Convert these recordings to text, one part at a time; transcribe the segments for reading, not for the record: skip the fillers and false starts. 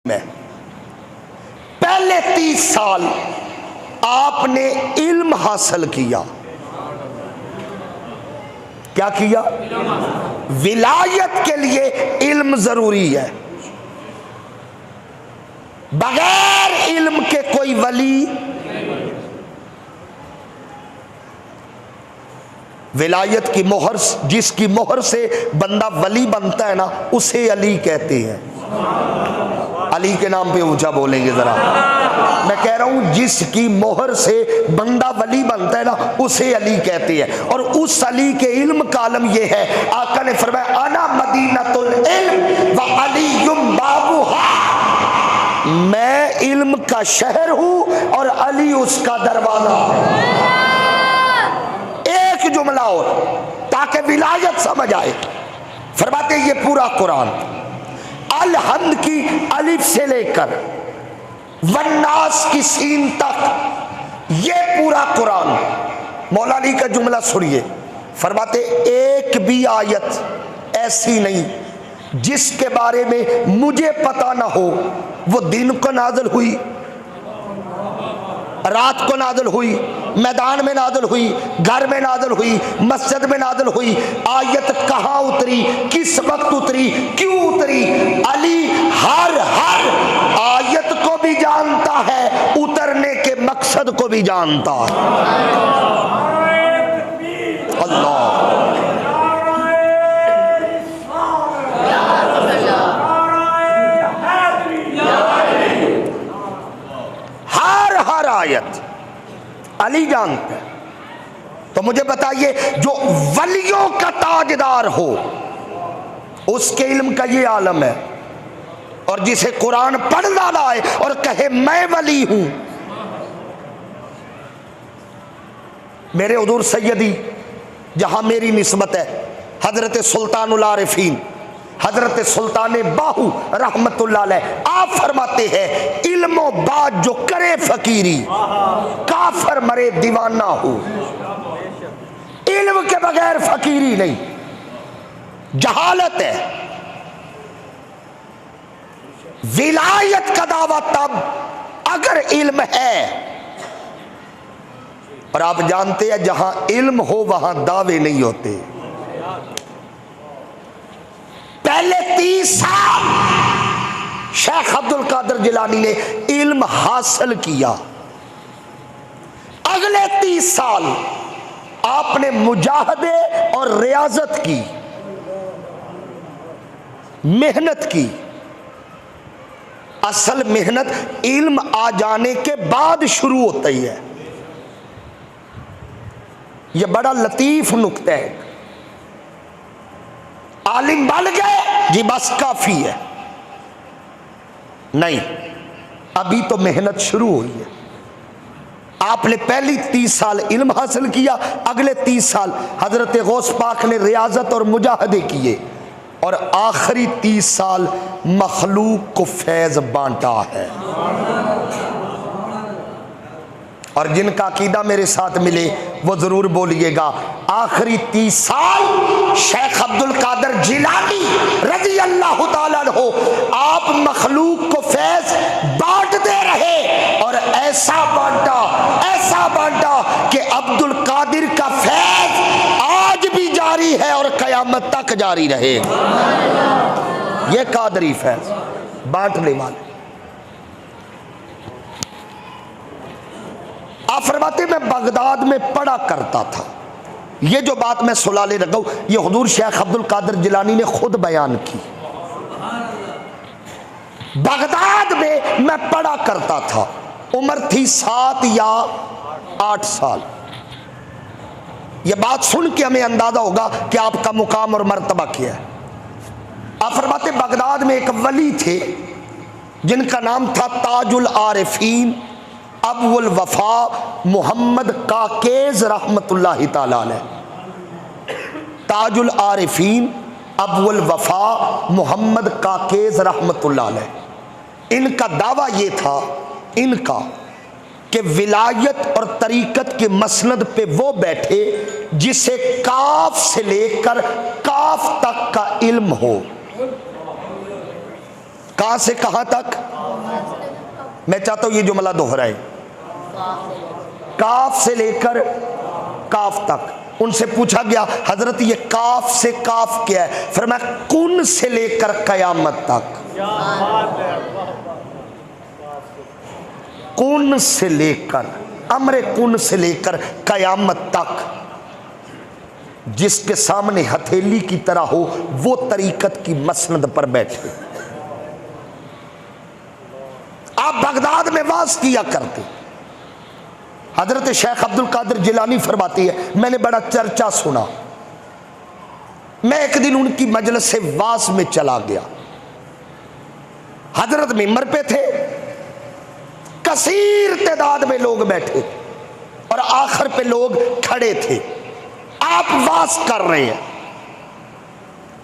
में पहले 30 साल आपने इल्म हासिल किया। क्या किया? विलायत के लिए इल्म जरूरी है। बगैर इल्म के कोई वली विलायत की मोहर, जिसकी मोहर से बंदा वली बनता है ना, उसे अली कहते हैं। अली के नाम पे ऊंचा बोलेंगे जरा। मैं कह रहा हूं जिसकी मोहर से बंदा वली बनता है ना, उसे अली कहते हैं। और उस अली के इल्म का आलम यह है, आका ने फरमाया अना मदीनतुल इल्म व अलीयुम बाबुहा, मैं इल्म का शहर हूं और अली उसका दरवाजा। एक जुमला और ताकि विलायत समझ आए। फरमाते ये पूरा कुरान अल हम्द की अलिफ से लेकर वन्नास की सीन तक, ये पूरा कुरान मौला अली का जुमला सुनिए। फरमाते एक भी आयत ऐसी नहीं जिसके बारे में मुझे पता ना हो। वो दिन को नाज़िल हुई, रात को नाज़िल हुई, मैदान में नाज़िल हुई, घर में नाज़िल हुई, मस्जिद में नाज़िल हुई, आयत कहाँ उतरी, किस वक्त उतरी, क्यों उतरी, अली हर आयत को भी जानता है, उतरने के मकसद को भी जानता है। अल्लाह हर आयत अली जानते हैं। तो मुझे बताइए, जो वलियों का ताजदार हो उसके इल्म का ये आलम है, और जिसे कुरान पढ़ डाला है और कहे मैं वली हूं। मेरे हुजूर सैयदी, जहां मेरी निस्बत है, हजरत सुल्तानुल आरिफीन हजरत सुल्तान बाहू रहमतुल्लाह अलैह, आप फरमाते हैं इल्मो बात जो करे फकीरी, काफर मरे दीवाना हो। इल्म के बगैर फकीरी नहीं, जहालत है। विलायत का दावा तब अगर इल्म है, और आप जानते हैं जहां इल्म हो वहां दावे नहीं होते। पहले 30 साल शेख अब्दुल कादिर जिलानी ने इल्म हासिल किया। अगले 30 साल आपने मुजाहदे और रियाजत की, मेहनत की। असल मेहनत इल्म आ जाने के बाद शुरू होती है। यह बड़ा लतीफ नुक्ता है। आलिम बन गए जी बस काफी है, नहीं, अभी तो मेहनत शुरू हुई है। आपने पहली 30 साल इल्म हासिल किया, अगले 30 साल हजरत गौस पाक ने रियाजत और मुजाहदे किए, और आखिरी 30 साल मखलूक को फैज बांटा है। और जिनका अकीदा मेरे साथ मिले वो जरूर बोलिएगा, आखिरी 30 साल शेख अब्दुल कादिर जिलानी रजी अल्लाह ताला अन्हु आप मखलूक को फैज बांटते रहे, और ऐसा बांटा कि अब्दुल कादिर का फैज आज भी जारी है और कयामत तक जारी रहे। ये कादरी फैज बांटने वाले। आप फरमाते मैं बगदाद में पढ़ा करता था। ये जो बात मैं सुलाले रखा हूं, ये हुजूर शेख अब्दुल कादिर जिलानी ने खुद बयान की। बगदाद में मैं पढ़ा करता था, उम्र थी 7 या 8 साल। यह बात सुन के हमें अंदाजा होगा कि आपका मुकाम और मर्तबा क्या है। आप फरमाते बगदाद में एक वली थे जिनका नाम था ताजुल आरिफीन अबुल वफा मोहम्मद काकेज रहमतुल्लाहि ताला अलैह। ताजुल आरिफीन अबुल वफा मोहम्मद काकेज रहमतुल्लाह अलैह। इनका दावा ये था इनका कि विलायत और तरीकत के मसनद पे वो बैठे जिसे काफ से लेकर काफ तक का इल्म हो। कहां से कहां तक? मैं चाहता हूं ये जुमला दोहराए, काफ से लेकर काफ तक। उनसे पूछा गया हजरत ये काफ से काफ क्या है? फरमाया कुन से लेकर कयामत तक। कुन से लेकर, अमरे कुन से लेकर कयामत तक, जिसके सामने हथेली की तरह हो वो तरीकत की मसनद पर बैठे। आप बगदाद में वाज किया करते। हजरत शेख अब्दुल कादिर जिलानी फरमाती है, मैंने बड़ा चर्चा सुना। मैं एक दिन उनकी मजलिस से वाज में चला गया। हजरत मिंबर पे थे, कसीर तादाद में लोग बैठे और आखिर पे लोग खड़े थे। आप वाज कर रहे हैं।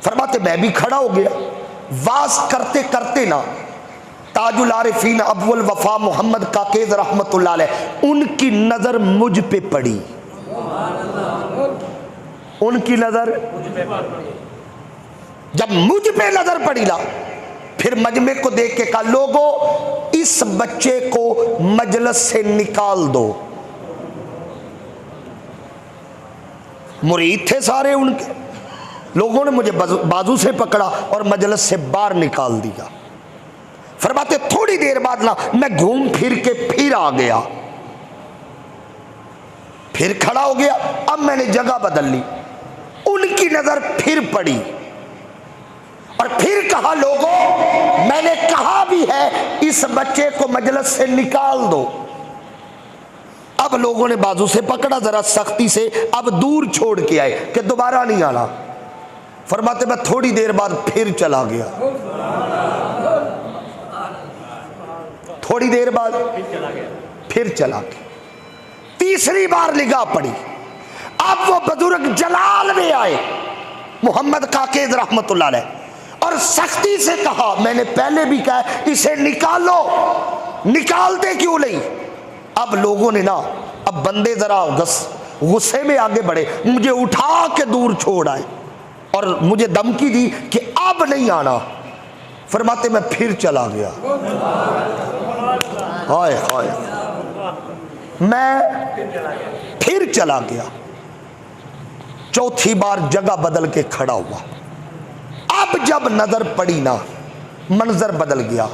फरमाते मैं भी खड़ा हो गया। वाज करते करते ना ताजुल आरिफीन अब्वल वफा मोहम्मद काकेज रहमतुल्लाह अलैह, उनकी नजर मुझ पे पड़ी। उनकी नजर जब मुझ पे नजर पड़ी ना, फिर मजमे को देख के कहा लोगों इस बच्चे को मजलिस से निकाल दो। मुरीद थे सारे उनके, लोगों ने मुझे बाजू से पकड़ा और मजलिस से बाहर निकाल दिया। फरमाते थोड़ी देर बाद ना मैं घूम फिर के फिर आ गया, फिर खड़ा हो गया। अब मैंने जगह बदल ली, उनकी नजर फिर पड़ी और फिर कहा लोगों मैंने कहा भी है इस बच्चे को मजलिस से निकाल दो। अब लोगों ने बाजू से पकड़ा जरा सख्ती से, अब दूर छोड़ के आए कि दोबारा नहीं आना। फरमाते मैं थोड़ी देर बाद फिर चला गया, थोड़ी देर बाद फिर चला गया। तीसरी बार निगाह पड़ी। अब वो बुजुर्ग जलाल में आए मोहम्मद काकेज रहमतुल्लाह अलैह, और सख्ती से कहा मैंने पहले भी कहा इसे निकालो, निकालते क्यों नहीं? अब लोगों ने ना, अब बंदे जरा गुस्से में आगे बढ़े, मुझे उठा के दूर छोड़ आए और मुझे धमकी दी कि अब नहीं आना। फरमाते मैं फिर चला गया। हाय हाय, मैं फिर चला गया। चौथी बार जगह बदल के खड़ा हुआ। अब जब नजर पड़ी ना, मंजर बदल गया।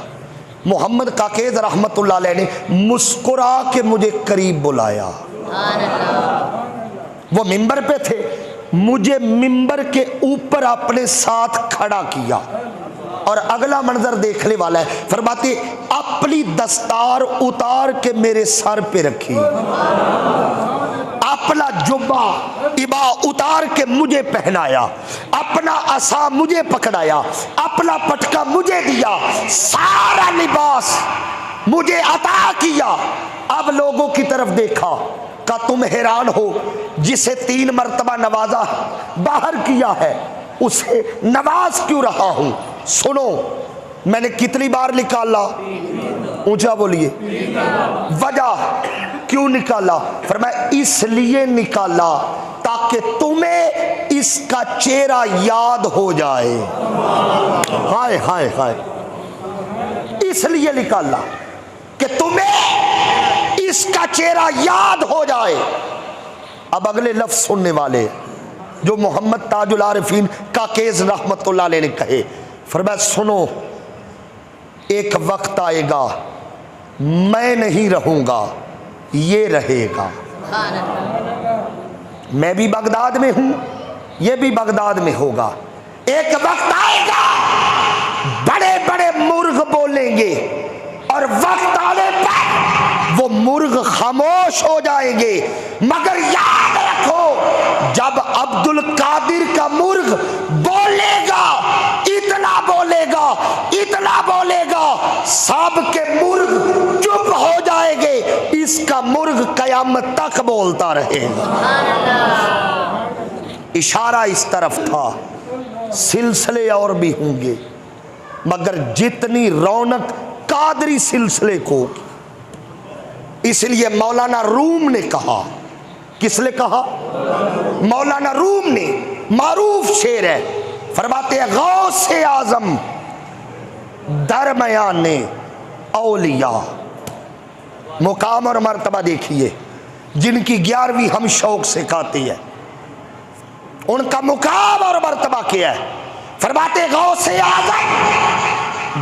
मोहम्मद काकेज रहमतुल्लाह अलैह ने मुस्कुरा के मुझे करीब बुलाया। वो मिंबर पे थे, मुझे मिंबर के ऊपर अपने साथ खड़ा किया और अगला मंजर देखने वाला है। फरमाते अपनी दस्तार उतार के मेरे सर पे रखी, अपना जुब्बा इबा उतार के मुझे पहनाया, अपना असा मुझे पकड़ाया, अपना पटका मुझे दिया, सारा लिबास मुझे अता किया। अब लोगों की तरफ देखा, का तुम हैरान हो जिसे 3 मर्तबा नवाजा बाहर किया है उसे नवाज क्यों रहा हूं? सुनो मैंने कितनी बार निकाला, ऊंचा बोलिए, वजह क्यों निकाला? फरमाया इसलिए निकाला ताकि तुम्हें इसका चेहरा याद हो जाए। हाय हाय हाय, इसलिए निकाला कि तुम्हें इसका चेहरा याद हो जाए। अब अगले लफ्ज सुनने वाले जो मोहम्मद ताजुल आरिफीन काकेज रहमतुल्लाह अलैह ने कहे। फरमाया सुनो एक वक्त आएगा मैं नहीं रहूंगा, ये रहेगा। मैं भी बगदाद में हूं, ये भी बगदाद में होगा। एक वक्त आएगा बड़े बड़े मुर्ग बोलेंगे और वक्त आने पर वो मुर्ग खामोश हो जाएंगे। मगर याद रखो जब अब्दुल कादिर का मुर्ग बोलेगा, इतना बोलेगा, इतना बोलेगा, सबके मुर्ग चुप हो जाएंगे। इसका मुर्ग कयामत तक बोलता रहेगा। इशारा इस तरफ था, सिलसिले और भी होंगे मगर जितनी रौनक कादरी सिलसिले को, इसलिए मौलाना रूम ने कहा, किसने कहा? मौलाना रूम ने, मारूफ शेर है, फरमाते हैं गौसे आजम दरमियाने औलिया। मुकाम और मर्तबा देखिए, जिनकी 11वीं हम शौक से खाते हैं, उनका मुकाम और मर्तबा क्या है? फरमाते गौसे आज़म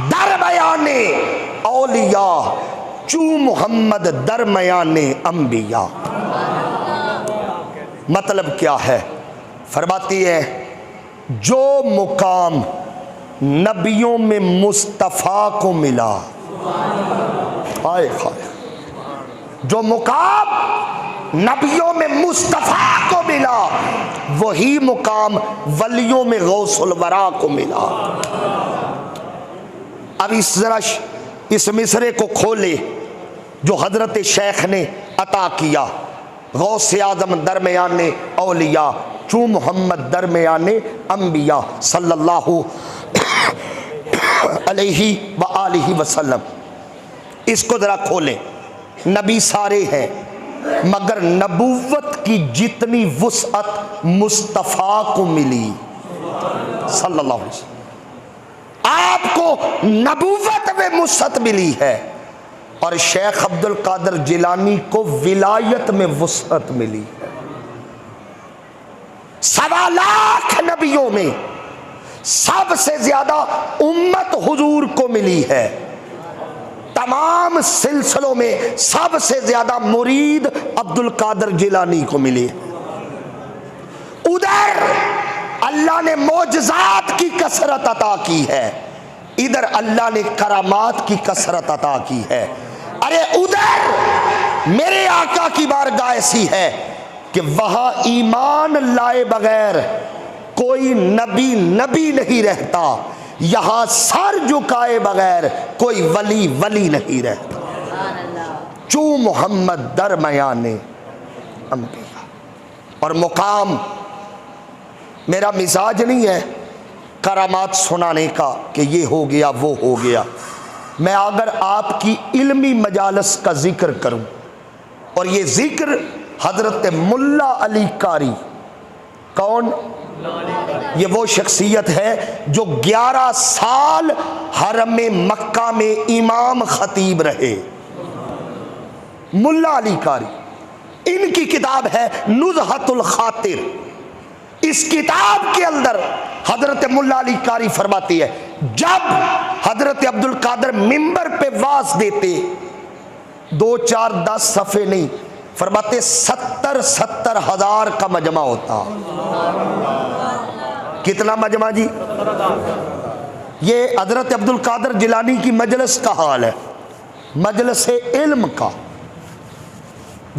दरमियाने औलिया चू मोहम्मद दरमियाने अंबिया। मतलब क्या है? फरमाती है जो मुकाम नबियों में मुस्तफ़ा को मिला, हाय हाय, जो मुकाम नबियों में मुस्तफ़ा को मिला वही मुकाम वलियों में गौसुल वरा को मिला। अब इस मिसरे को खोले जो हजरत शेख ने अता किया। गौसे आज़म दरमियाने औलिया चू मोहम्मद दरमियाने अंबिया सल्लल्लाहु अलैहि व आलिहि वसल्लम। इसको जरा खोलें। नबी सारे हैं मगर नबूवत की जितनी वुसअत मुस्तफ़ा को मिली सल्लल्लाहु अलैहि वसल्लम। आपको नबूवत में वुसअत मिली है और शेख अब्दुल कादिर जिलानी को विलायत में वुसअत मिली है। 1.25 लाख नबियों में सबसे ज्यादा उम्मत हुजूर को मिली है। तमाम सिलसिलों में सबसे ज्यादा मुरीद अब्दुल कादिर जिलानी को मिली। उधर अल्लाह ने मोजज़ात की कसरत अता की है, इधर अल्लाह ने करामात की कसरत अता की है। अरे उधर मेरे आका की बारगाह ऐसी है कि वहां ईमान लाए बगैर कोई नबी नहीं रहता, यहां सर झुकाए बगैर कोई वली नहीं रहता। चू मोहम्मद दरमियाने अंबिया। और मुकाम मेरा मिजाज नहीं है करामात सुनाने का कि ये हो गया वो हो गया। मैं अगर आपकी इल्मी मजालस का जिक्र करूं, और ये जिक्र हजरत मुल्ला अली कारी, कौन? ये वो शख्सियत है जो 11 साल हरम में मक्का में इमाम खतीब रहे, मुल्ला अली कारी। इनकी किताब है नुज़हतुल खातिर। इस किताब के अंदर हजरत मुल्ला अली कारी फरमाती है, जब हजरत अब्दुल कादिर मिंबर पे वाज देते 2, 4, 10 सफ़े नहीं, फरमाते 70 हज़ार का मजमा होता। कितना मजमा जी? ये हजरत अब्दुल कादिर जिलानी की मजलिस का हाल है, मजलिस इल्म का।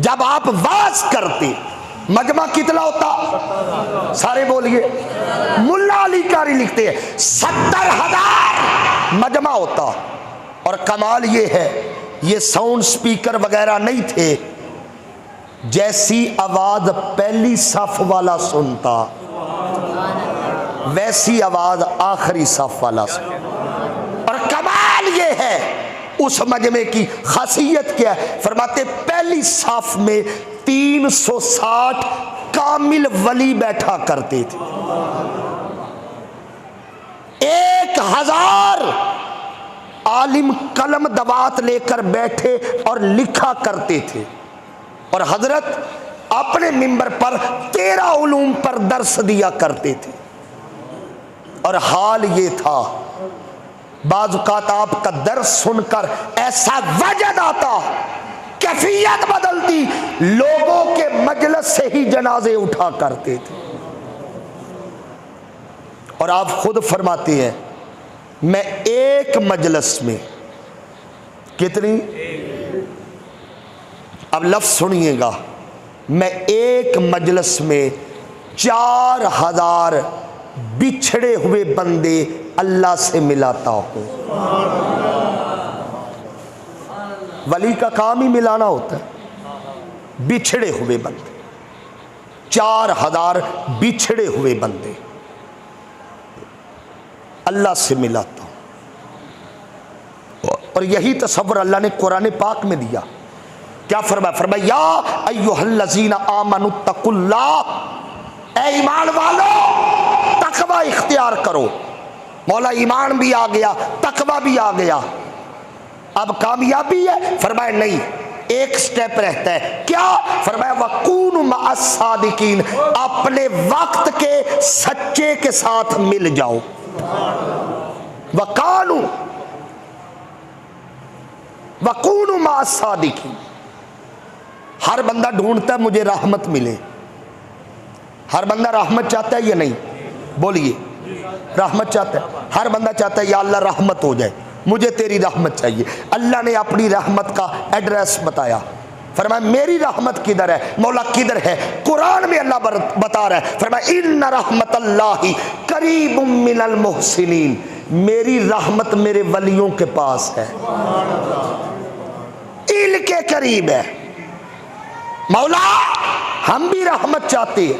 जब आप वाज करते मजमा कितना होता? सारे बोलिए। मुल्ला अली कारी लिखते हैं 70,000 मजमा होता। और कमाल ये है, ये साउंड स्पीकर वगैरह नहीं थे, जैसी आवाज पहली सफ वाला सुनता वैसी आवाज आखिरी सफ वाला सुनता। और कमाल ये है उस मजमे की खासियत क्या है? फरमाते पहली सफ में 360 कामिल वली बैठा करते थे, 1000 आलिम कलम दवात लेकर बैठे और लिखा करते थे। और हजरत अपने मिंबर पर 13 उलूम पर दर्स दिया करते थे। और हाल ये था, बाज़-औक़ात आपका दर्स सुनकर ऐसा वजद आता, कैफियत बदलती, लोगों के मजलिस से ही जनाजे उठा करते थे। और आप खुद फरमाते हैं, मैं एक मजलिस में कितनी, अब लफ्ज़ सुनिएगा, मैं एक मजलिस में 4000 बिछड़े हुए बंदे अल्लाह से मिलाता हूं। वली का काम ही मिलाना होता है। बिछड़े हुए बंदे, 4000 बिछड़े हुए बंदे अल्लाह से मिलाता हूं। और यही तसव्वुर अल्लाह ने कुरान पाक में दिया। क्या फरमाया? फरमाया या अय्युहल्लज़ीना आमनुत्तकुल्लाह, ऐ ईमान वालों तकवा इख्तियार करो। मौला ईमान भी आ गया, तकवा भी आ गया, अब कामयाबी है? फरमाया नहीं, एक स्टेप रहता है। क्या? फरमाया वकूनु मअस सादिकीन, अपने वक्त के सच्चे के साथ मिल जाओ। वकूनु मअस सादिकीन। हर बंदा ढूंढता है मुझे रहमत मिले। हर बंदा रहमत चाहता है या नहीं? बोलिए, रहमत चाहता है। हर बंदा चाहता है या अल्लाह रहमत हो जाए, मुझे तेरी रहमत चाहिए। अल्लाह ने अपनी रहमत का एड्रेस बताया। फरमाया मेरी रहमत किधर है? मौला किधर है? कुरान में अल्लाह बता रहा है, फरमाया इन्ना रहमतल्लाहि करीबुम मिनल मुहसिनीन, मेरी रहमत मेरे वलियों के पास है, इल के करीब है। मौला हम भी रहमत चाहते हैं,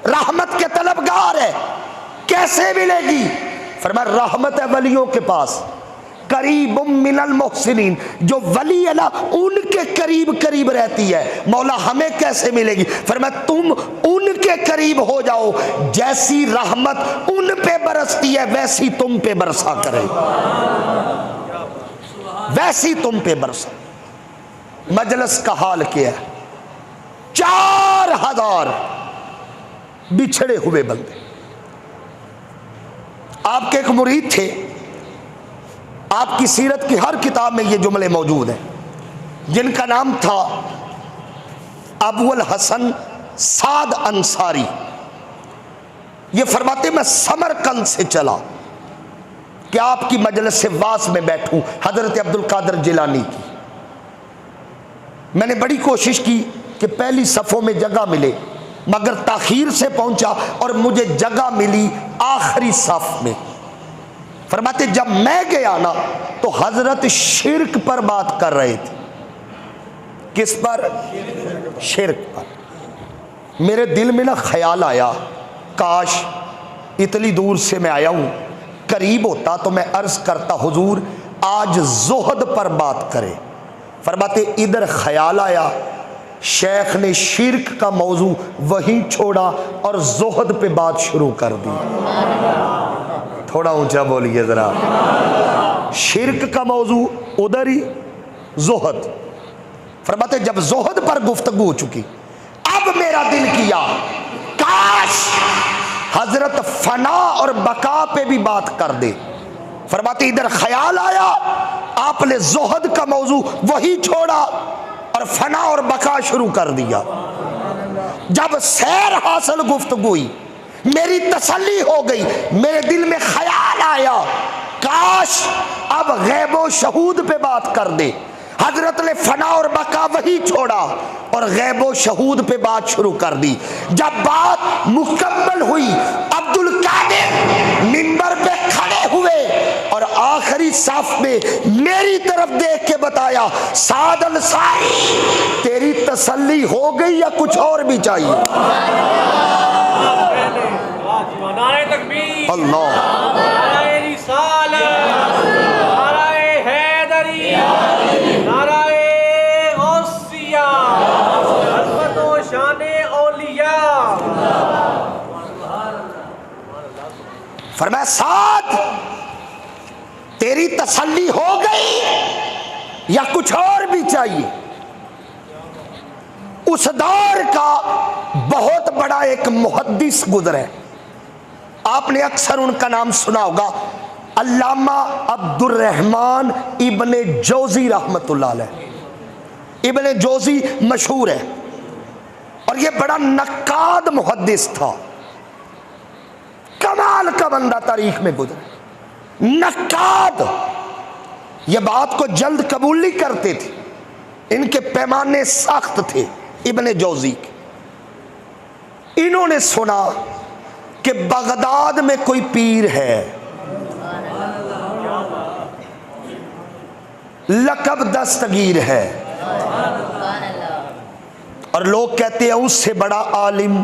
रहमत के तलबगार है, कैसे मिलेगी? फरमाया रहमत है वलियों के पास, करीबुम मिनल मुहसिनीन, जो वली है ना उनके करीब करीब रहती है। मौला हमें कैसे मिलेगी? फरमाया तुम उनके करीब हो जाओ, जैसी रहमत उन पे बरसती है वैसी तुम पे बरसा करे, वैसी तुम पे बरसा। मजलिस का हाल क्या है? 4000 बिछड़े हुए बंदे। आपके एक मुरीद थे, आपकी सीरत की हर किताब में ये जुमले मौजूद हैं, जिनका नाम था अबुल हसन साद अंसारी। ये फरमाते मैं समरकंद से चला कि आपकी मजलिस से वास में बैठूं, हजरत अब्दुल कादिर जिलानी की। मैंने बड़ी कोशिश की कि पहली सफ़ों में जगह मिले, मगर ताखीर से पहुंचा और मुझे जगह मिली आखिरी सफ में। फरमाते जब मैं गया ना तो हजरत शिर्क पर बात कर रहे थे। किस पर? शिर्क पर। मेरे दिल में ना ख्याल आया, काश इतनी दूर से मैं आया हूं, करीब होता तो मैं अर्ज करता हुजूर आज ज़ुहद पर बात करें। फरमाते इधर ख्याल आया, शेख ने शिर्क का मौजू वहीं छोड़ा और ज़ुहद पे बात शुरू कर दी। थोड़ा ऊंचा बोलिए जरा। शिर्क का मौजू उधर ही, ज़ुहद। फरमाते जब ज़ुहद पर गुफ्तगू हो चुकी, अब मेरा दिल किया काश हजरत फना और बका पे भी बात कर दे। फरमाते इधर ख्याल आया, आपने ज़ुहद का मौजू वही छोड़ा और फना और बका शुरू कर दिया। जब सैर हासिल गुफ्तगू हुई, मेरी तसल्ली हो गई, मेरे दिल में ख्याल आया काश अब गैबो शहूद पे बात कर दे। हजरत ने फना और बका वही छोड़ा और गैबो शहूद पे बात शुरू कर दी। जब बात मुकम्मल हुई, अब्दुल कादिर मिंबर पे खड़े हुए और आखिरी साफ में मेरी तरफ देख के बताया, साद अंसारी तेरी तसल्ली हो गई या कुछ और भी चाहिए? अल्लाह फरमाया साथ तेरी तसल्ली हो गई या कुछ और भी चाहिए? उस दौर का बहुत बड़ा एक मुहद्दिस गुजरे, आपने अक्सर उनका नाम सुना होगा, अल्लामा अब्दुल रहमान इब्ने जोजी रहमतुल्लाह अलैह। इब्ने जोजी मशहूर है और ये बड़ा नक्काद मुहद्दिस था, कमाल का बंदा तारीख में गुजरा। नक्काद, ये बात को जल्द कबूल नहीं करते थे, इनके पैमाने सख्त थे इब्ने जोजी के। इन्होंने सुना कि बगदाद में कोई पीर है, लकब दस्तगीर है, और लोग कहते हैं उससे बड़ा आलिम।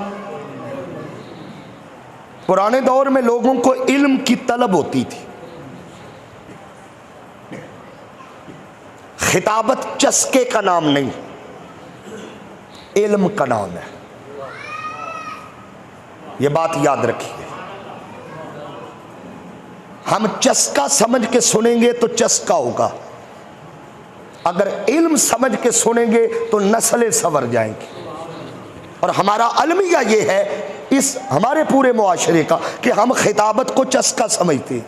पुराने दौर में लोगों को इल्म की तलब होती थी, खिताबत चस्के का नाम नहीं, इल्म का नाम है, ये बात याद रखिए। हम चस्का समझ के सुनेंगे तो चस्का होगा, अगर इल्म समझ के सुनेंगे तो नस्लें संवर जाएंगी। और हमारा अलमिया ये है इस हमारे पूरे मुआशरे का कि हम खिताबत को चस्का समझते हैं,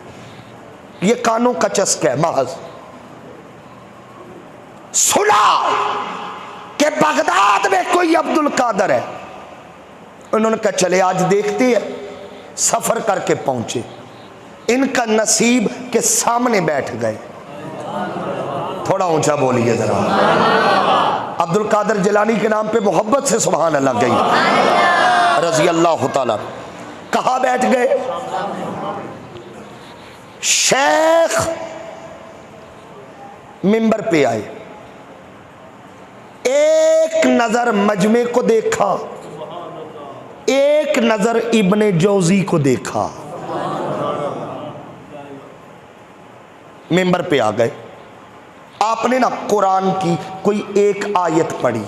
ये कानों का चस्का है महज। सुना कि बगदाद में कोई अब्दुल कादर है, उन्होंने कहा चले आज देखते हैं। सफर करके पहुंचे, इनका नसीब के सामने बैठ गए। थोड़ा ऊंचा बोलिए जरा। अब्दुल कादर जिलानी के नाम पे मोहब्बत से सुभान अल्लाह गई रजी अल्लाह ताला। कहाँ बैठ गए? शेख मिंबर पे आए, एक नजर मजमे को देखा, एक नजर इब्ने जौजी को देखा, मिंबर पे आ गए। आपने ना कुरान की कोई एक आयत पढ़ी,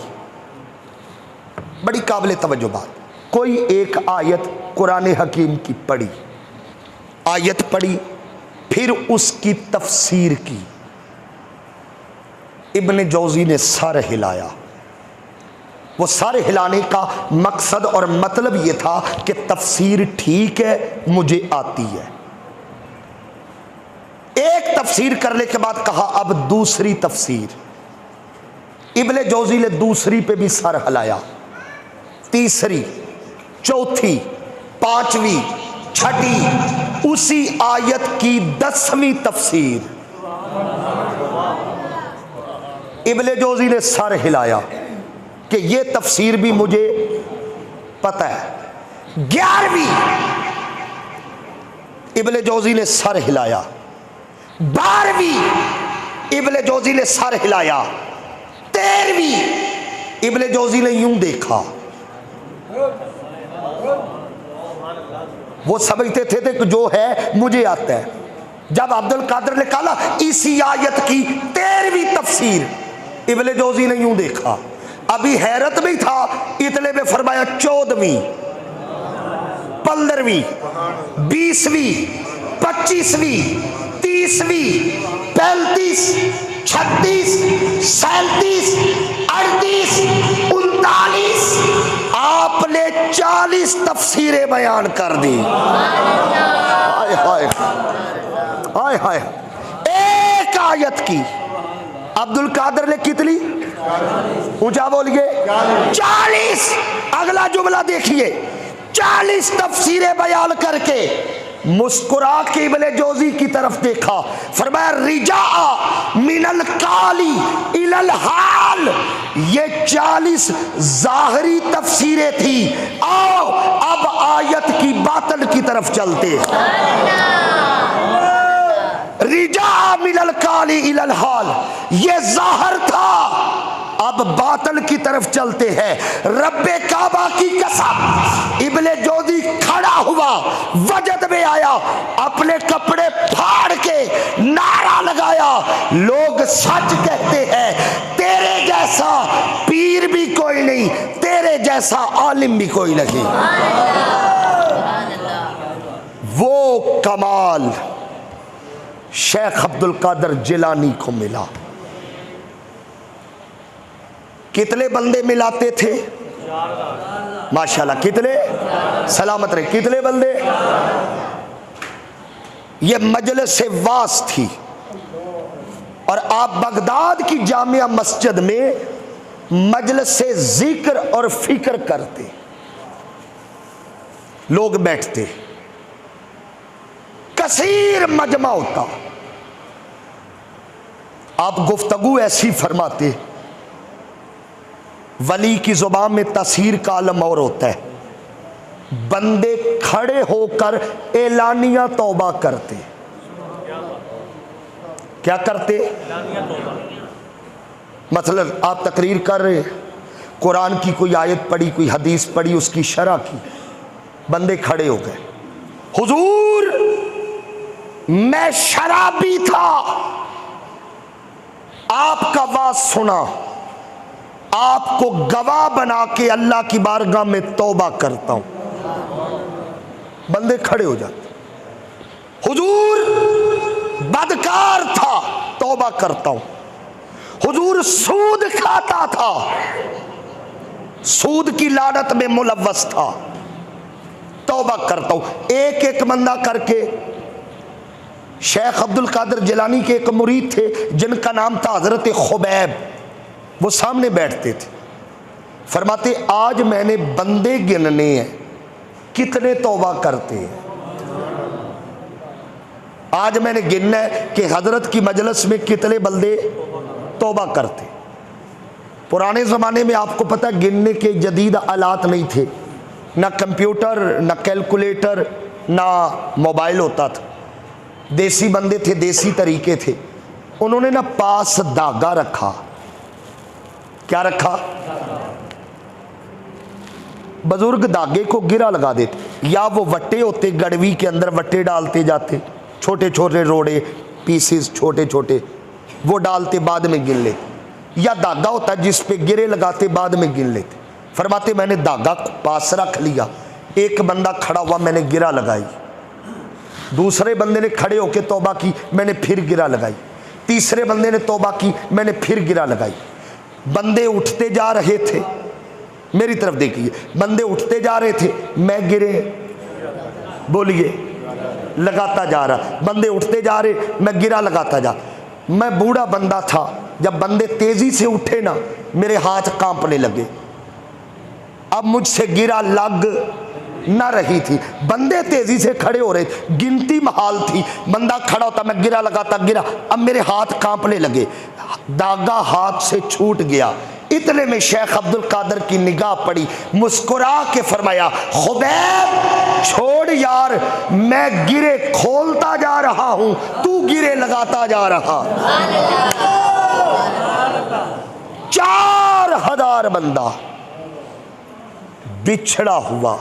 बड़ी काबिल तवज्जो बात, कोई एक आयत कुरान हकीम की पढ़ी, आयत पढ़ी, फिर उसकी तफसीर की। इब्ने जौजी ने सर हिलाया। वो सर हिलाने का मकसद और मतलब ये था कि तफसीर ठीक है, मुझे आती है। एक तफसीर करने के बाद कहा अब दूसरी तफसीर। इब्ने जौजी ने दूसरी पे भी सर हिलाया, तीसरी, चौथी, पांचवी, छठी, उसी आयत की 10वीं तफसीर। इब्ने जौजी ने सर हिलाया कि ये तफसीर भी मुझे पता है। 11वीं इब्ने जौजी ने सर हिलाया, 12वीं इब्ने जौजी ने सर हिलाया, 13वीं इब्ने जौजी ने यूं देखा। वो समझते थे कि जो है मुझे आता है। जब अब्दुल कादर ने कहा इसी आयत की 13वीं तफसीर, इब्ने जौजी ने यूं देखा। अभी हैरत में था, इतने में फरमाया 14वीं, 15वीं, 20वीं, 25वीं, 30वीं, 35, 36, 37, 38, 39, आपने 40 तफसीरें बयान कर दी। हाय हाय हाय हाय। एक आयत की अब्दुल कादर ने कितनी? ऊंचा बोलिए 40। अगला जुमला देखिए, 40 तफसीरें बयान करके मुस्कुरा के इब्ने जौजी की तरफ देखा, फरमाया रिजा मिनल काली इलल हाल। ये 40 जाहरी तफसीरें थी। आओ अब आयत की बातन की तरफ चलते। रिजा मिनल काली इलल हाल, ये जाहर था, अब बातन की तरफ चलते हैं। रब्बे काबा की कसम, इब्ने जौजी खड़ा हुआ, वजद में आया, अपने कपड़े फाड़ के नारा लगाया, लोग सच कहते हैं, तेरे जैसा पीर भी कोई नहीं, तेरे जैसा आलिम भी कोई नहीं। वो कमाल शेख अब्दुल कादर जिलानी को मिला। कितने बंदे मिलाते थे? माशाल्लाह, कितने? सलामत रहे, कितने बंदे? ये मजलिस वास थी। और आप बगदाद की जामिया मस्जिद में मजलिस जिक्र और फिक्र करते, लोग बैठते, कसीर मजमा होता। आप गुफ्तगू ऐसी फरमाते, वली की जुबान में तस्हीर का आलम और होता है, बंदे खड़े होकर एलानिया तौबा करते। क्या करते? मतलब आप तकरीर कर रहे, कुरान की कोई आयत पढ़ी, कोई हदीस पढ़ी, उसकी शरह की, बंदे खड़े हो गए, हुजूर मैं शराबी था, आपका वाज सुना, आपको गवाह बना के अल्लाह की बारगाह में तौबा करता हूं। बंदे खड़े हो जाते, हुजूर बदकार था, तौबा करता हूं। हुजूर सूद खाता था, सूद की लानत में मुलव्वस था, तौबा करता हूं। एक एक बंदा करके शेख अब्दुल कादिर जिलानी के एक मुरीद थे जिनका नाम था हजरत खुबैब, वो सामने बैठते थे, फरमाते आज मैंने बंदे गिनने हैं कितने तौबा करते हैं। आज मैंने गिनना है कि हजरत की मजलिस में कितने बंदे तौबा करते। पुराने ज़माने में आपको पता गिनने के जदीद आलात नहीं थे, ना कंप्यूटर, ना कैलकुलेटर, ना मोबाइल होता था। देसी बंदे थे, देसी तरीके थे। उन्होंने ना पास धागा रखा। क्या रखा? बुजुर्ग धागे को गिरा लगा देते, या वो वट्टे होते, गड़वी के अंदर वट्टे डालते जाते, छोटे छोटे रोड़े पीसेस छोटे छोटे, वो डालते बाद में गिन लेते, या धागा होता जिस पे गिरे लगाते बाद में गिन लेते। फरमाते मैंने धागा पास रख लिया, एक बंदा खड़ा हुआ, मैंने गिरा लगाई, दूसरे बंदे ने खड़े होकर तौबा की, मैंने फिर गिरा लगाई, तीसरे बंदे ने तौबा की, मैंने फिर गिरा लगाई। बंदे उठते जा रहे थे, मेरी तरफ देखिए, बंदे उठते जा रहे थे, मैं गिरे, बोलिए, लगाता जा रहा, बंदे उठते जा रहे, मैं गिरा लगाता जा। मैं बूढ़ा बंदा था, जब बंदे तेजी से उठे ना मेरे हाथ कांपने लगे। अब मुझसे गिरा लग ना रही थी, बंदे तेजी से खड़े हो रहे, गिनती महाल थी, बंदा खड़ा होता, मैं गिरा लगाता, गिरा, अब मेरे हाथ कांपने लगे, धागा हाथ से छूट गया। इतने में शेख अब्दुल कादिर की निगाह पड़ी, मुस्कुरा के फरमाया खुबैब छोड़ यार, मैं गिरे खोलता जा रहा हूं, तू गिरे लगाता जा रहा। 4000 बंदा बिछड़ा हुआ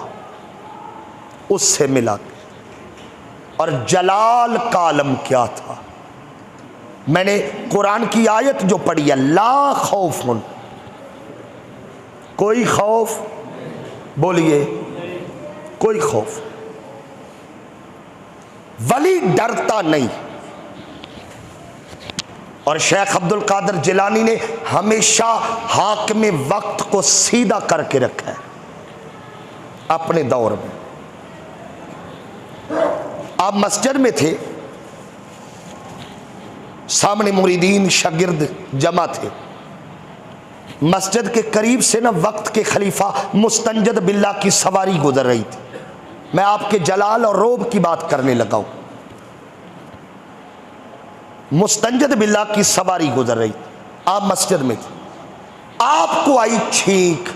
उससे मिला, और जलाल का आलम क्या था। मैंने कुरान की आयत जो पढ़ी है, ला खौफुन, कोई खौफ, बोलिए, कोई खौफ, वली डरता नहीं। और शेख अब्दुल कादिर जिलानी ने हमेशा हाकिम वक्त को सीधा करके रखा है अपने दौर में। आप मस्जिद में थे, सामने मुरीदीन शागिर्द जमा थे, मस्जिद के करीब से ना वक्त के खलीफा मुस्तंजद बिल्ला की सवारी गुजर रही थी। मैं आपके जलाल और रोब की बात करने लगा हूं। मुस्तंजद बिल्ला की सवारी गुजर रही, आप मस्जिद में थे, आपको आई छींक।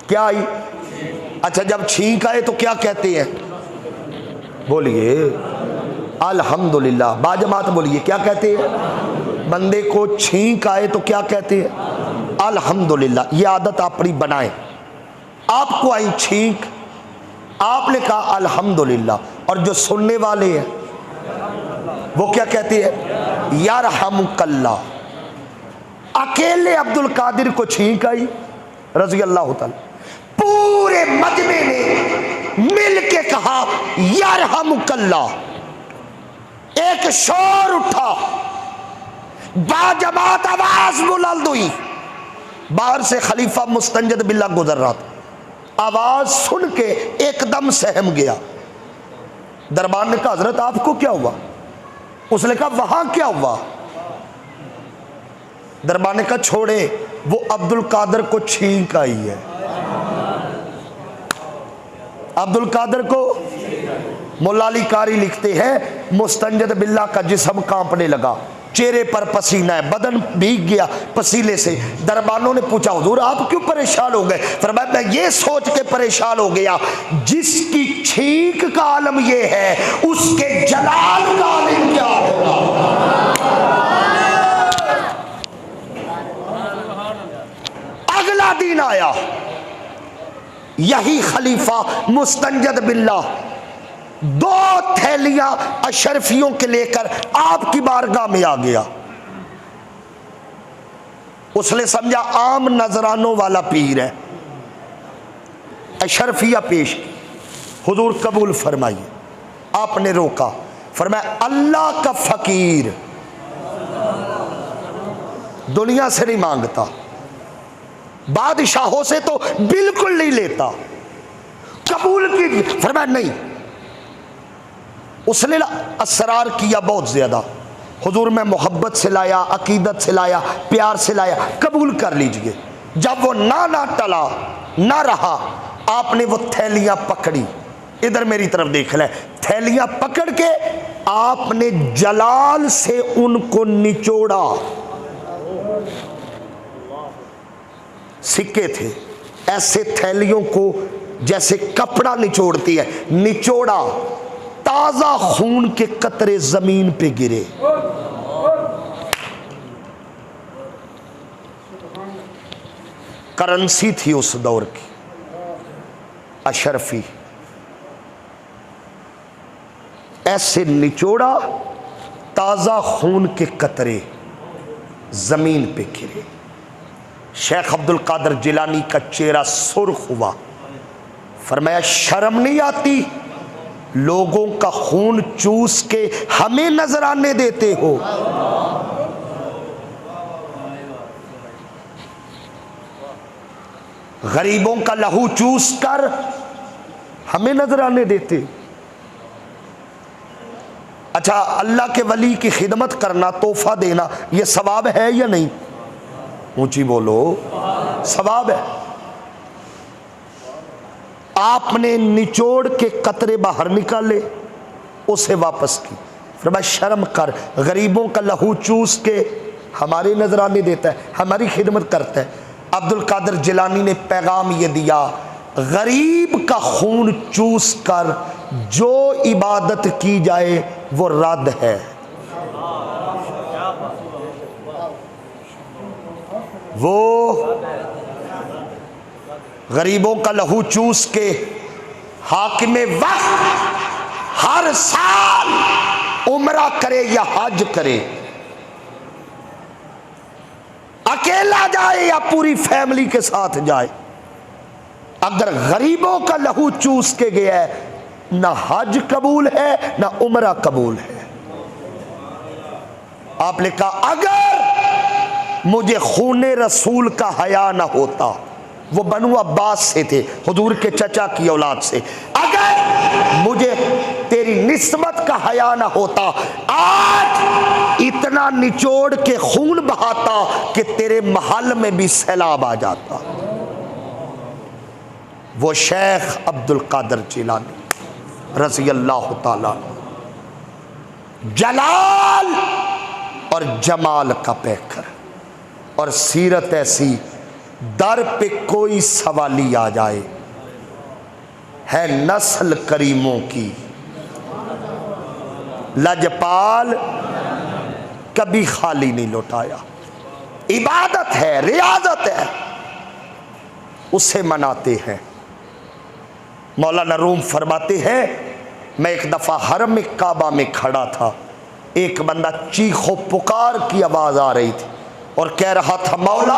क्या आई? अच्छा, जब छींक आए तो क्या कहते हैं? बोलिए अल्हम्दुलिल्लाह, बाजमात बोलिए, क्या कहते हैं? बंदे को छींक आए तो क्या कहते हैं? अल्हम्दुलिल्लाह। ये आदत अपनी बनाएं। आपको आई छींक, आपने कहा अल्हम्दुलिल्लाह, और जो सुनने वाले हैं वो क्या कहते हैं? यरहमुकल्लाह। अकेले अब्दुल कादिर को छींक आई रज़ी अल्लाह ताला, पूरे मजमे ने मिल के कहा यरहमुकल्लाह। एक शोर उठा, बाजमात आवाज बुलंद हुई, बाहर से खलीफा मुस्तंजद बिल्ला गुजर रहा था, आवाज सुन के एकदम सहम गया। दरबार ने कहा हजरत आपको क्या हुआ? उसने कहा वहां क्या हुआ? दरबार ने कहा छोड़े, वो अब्दुल कादिर को छींक आई है। अब्दुल कादिर को मुल्ला अली कारी लिखते हैं मुस्तंजद बिल्ला का जिस्म कांपने लगा, चेहरे पर पसीना है, बदन भीग गया पसीने से। दरबानों ने पूछा हुजूर आप क्यों परेशान हो गए? फरमाया मैं ये सोच के परेशान हो गया, जिसकी छींक का आलम ये है उसके जलाल का आलम क्या होगा। अगला दिन आया, यही खलीफा मुस्तंजद बिल्ला 2 थैलियां अशरफियों के लेकर आपकी बारगाह में आ गया। उसने समझा आम नजरानों वाला पीर है, अशरफिया पेश की, हुजूर कबूल फरमाइए। आपने रोका, फरमाया अल्लाह का फकीर दुनिया से नहीं मांगता, बादशाहों से तो बिल्कुल नहीं लेता, कबूल कीजिए। फरमाया नहीं। उसने असरार किया बहुत ज्यादा, हुजूर में मोहब्बत से लाया, अकीदत से लाया, प्यार से लाया, कबूल कर लीजिए। जब वो ना टला, ना रहा, आपने वो थैलियां पकड़ी, इधर मेरी तरफ देख लें, थैलियां पकड़ के आपने जलाल से उनको निचोड़ा। सिक्के थे, ऐसे थैलियों को जैसे कपड़ा निचोड़ती है, निचोड़ा, ताजा खून के कतरे जमीन पे गिरे। करेंसी थी उस दौर की अशरफी। ऐसे निचोड़ा, ताजा खून के कतरे जमीन पे गिरे। शेख अब्दुल कादिर जिलानी का चेहरा सुर्ख हुआ। फरमाया शर्म नहीं आती, लोगों का खून चूस के हमें नजराने देते हो। गरीबों का लहू चूस कर हमें नजराने देते। अच्छा, अल्लाह के वली की खिदमत करना, तोहफा देना, यह सवाब है या नहीं? ऊंची बोलो, सवाब है। आपने निचोड़ के कतरे बाहर निकाले, उसे वापस की। फिर मैं शर्म कर, गरीबों का लहू चूस के हमारे नजराने देता है, हमारी खिदमत करता है। अब्दुल कादिर जिलानी ने पैगाम ये दिया, गरीब का खून चूस कर जो इबादत की जाए वो रद्द है। वो गरीबों का लहू चूस के हाकिमे वक्त हर साल उम्रा करे या हज करे, अकेला जाए या पूरी फैमिली के साथ जाए, अगर गरीबों का लहू चूस के गया है, ना हज कबूल है ना उम्रा कबूल है। आपने कहा अगर मुझे खूने रसूल का हया ना होता, वो बनु अब्बास से थे, हुजूर के चचा की औलाद से, अगर मुझे तेरी निस्बत का हया ना होता, आज इतना निचोड़ के खून बहाता कि तेरे महल में भी सैलाब आ जाता। वो शेख अब्दुल कादिर जिलानी रज़ी अल्लाह ताला, जलाल और जमाल का पैकर, और सीरत ऐसी, दर पे कोई सवाली आ जाए, है नस्ल करीमों की, लजपाल कभी खाली नहीं लौटाया। इबादत है, रियाजत है, उसे मनाते हैं। मौलाना रूम फरमाते हैं, मैं एक दफा हरम में काबा में खड़ा था, एक बंदा चीखो पुकार की आवाज आ रही थी और कह रहा था, मौला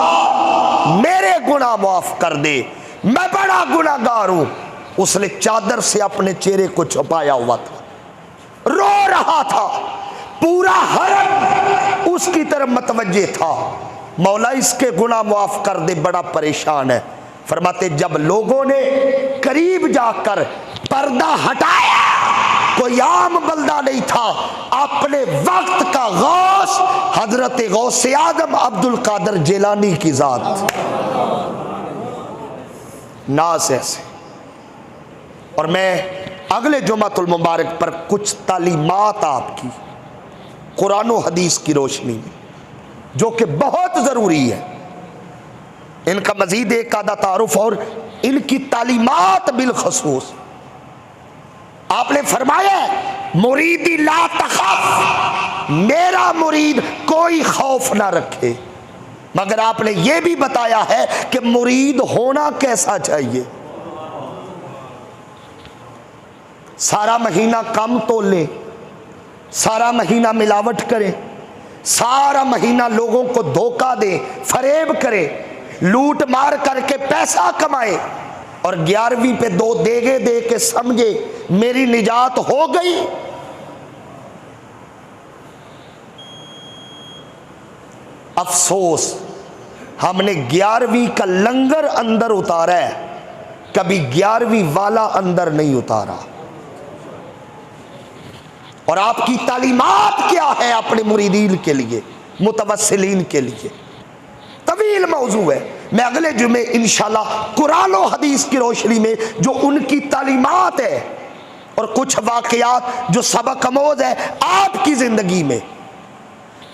मेरे गुनाह माफ कर दे, मैं बड़ा गुनाहगार हूं। उसने चादर से अपने चेहरे को छुपाया हुआ था, रो रहा था, पूरा हरम उसकी तरफ मतवज्जे था, मौला इसके गुनाह माफ कर दे, बड़ा परेशान है। फरमाते जब लोगों ने करीब जाकर पर्दा हटाया, कोई आम बंदा नहीं था, अपने वक्त का गौस हजरत गौसे आदम अब्दुल कादिर जिलानी की जात, नाज ऐसे। और मैं अगले जुमातुल मुबारक पर कुछ तालीमात आपकी कुरान और हदीस की रोशनी में, जो कि बहुत ज़रूरी है, इनका मजीद एक आधा तारुफ और इनकी तालीमात बिलखसूस। आपने फरमाया मुरीदी ला तखफ, मेरा मुरीद कोई खौफ ना रखे, मगर आपने यह भी बताया है कि मुरीद होना कैसा चाहिए। सारा महीना कम तोले, सारा महीना मिलावट करे, सारा महीना लोगों को धोखा दे, फरेब करे, लूट मार करके पैसा कमाए, और 11वीं पे 2 देगे दे के समझे मेरी निजात हो गई। अफसोस, हमने 11वीं का लंगर अंदर उतारा है, कभी 11वीं वाला अंदर नहीं उतारा। और आपकी तालीमात क्या है अपने मुरीदीन के लिए, मुतवस्सिलीन के लिए, तवील मौजू है। मैं अगले जुमे इंशाल्लाह कुरान और हदीस की रोशनी में जो उनकी तालीमात है और कुछ वाकयात जो सबक आमोज है आपकी जिंदगी में,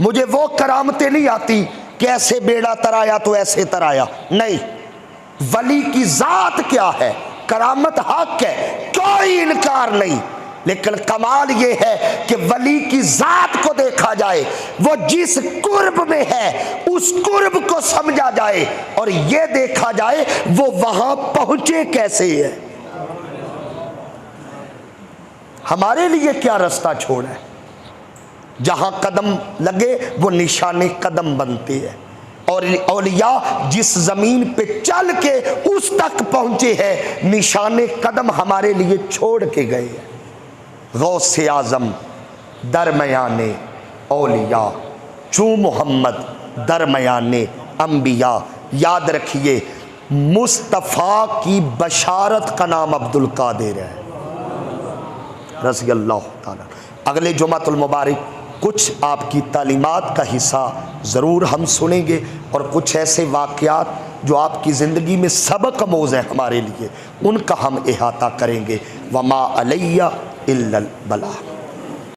मुझे वो करामतें नहीं आती कि ऐसे बेड़ा तराया तो ऐसे तराया, नहीं। वली की जात क्या है, करामत हक है, कोई इनकार नहीं, लेकिन कमाल ये है कि वली की जात को देखा जाए, वो जिस कुर्ब में है उस कुर्ब को समझा जाए और ये देखा जाए वो वहां पहुंचे कैसे है। हमारे लिए क्या रास्ता छोड़ा है, जहां कदम लगे वो निशाने कदम बनते हैं। और औलिया जिस जमीन पे चल के उस तक पहुंचे हैं, निशाने कदम हमारे लिए छोड़ के गए हैं। गौसे आजम दरमयाने औलिया, चू मोहम्मद दरमयाने अंबिया। याद रखिए, मुस्तफ़ा की बशारत का नाम अब्दुल कादिर है रज़ी अल्लाह ताला। अगले जुमातुल मुबारक कुछ आपकी तालीमात का हिस्सा ज़रूर हम सुनेंगे और कुछ ऐसे वाक़यात जो आपकी ज़िंदगी में सबक आमोज़ है हमारे लिए, उनका हम इहाता करेंगे। वमा अलैया इल्लल बलाग।